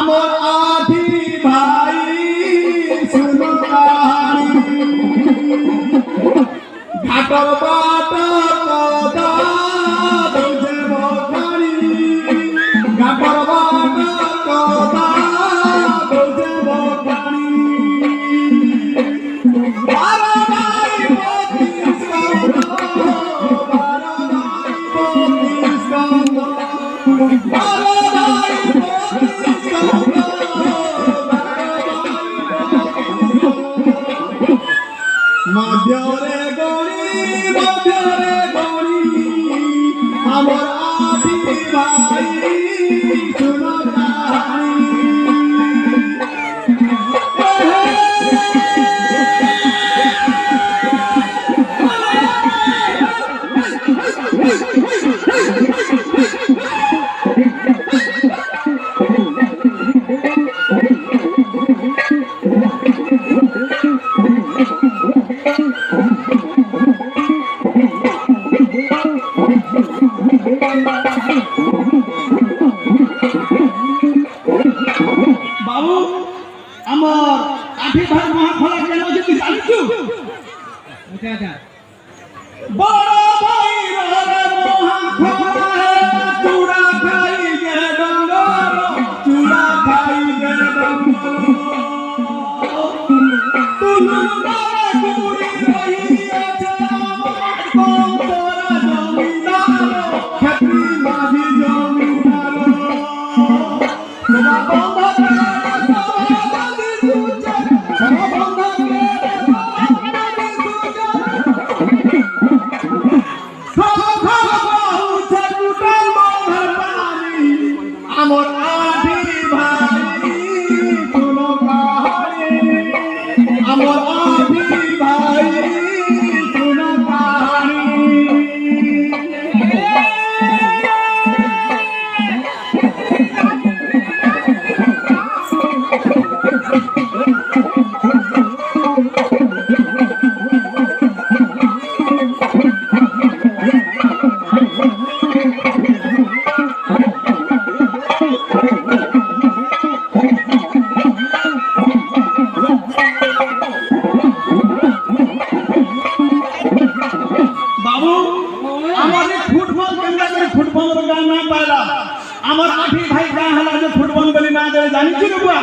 আমার আধি ভাই শুনো কাহিনী ঘাটর বাটার কথা বুঝে বখানি ঘাটর বাটার কথা বুঝে বখানি বারো ভাই বত্রিশ কন্দ বারো ভাই বত্রিশ কন্দ বারো ভাই বত্রিশ কন্দ মধ্যরে গড়ি আমার আধি ভাই শুনো কাহিনী বাবু আমার আঠি ভাই মহাফলা কেন যদি জানিছু বড় ভাই রে মহাফলা চূড়া খাই গে ডঙ্গর চূড়া খাই গে ডঙ্গর তুলু তারে গুড়ি রহিয়াছে আমার কন্তরা জমিদার ক্ষেত্রী মাঝি জমিদার তোমার আমার আধি ভাই শুনো কাহিনী আমার আধি ভাই শুনো কাহিনী বাবু আমাদের ফুটবল কেন্দ্র করে ফুটবল গান না পাইলা আমার আঠি ভাই গান হলা যে ফুটবল বলি না জানিছি না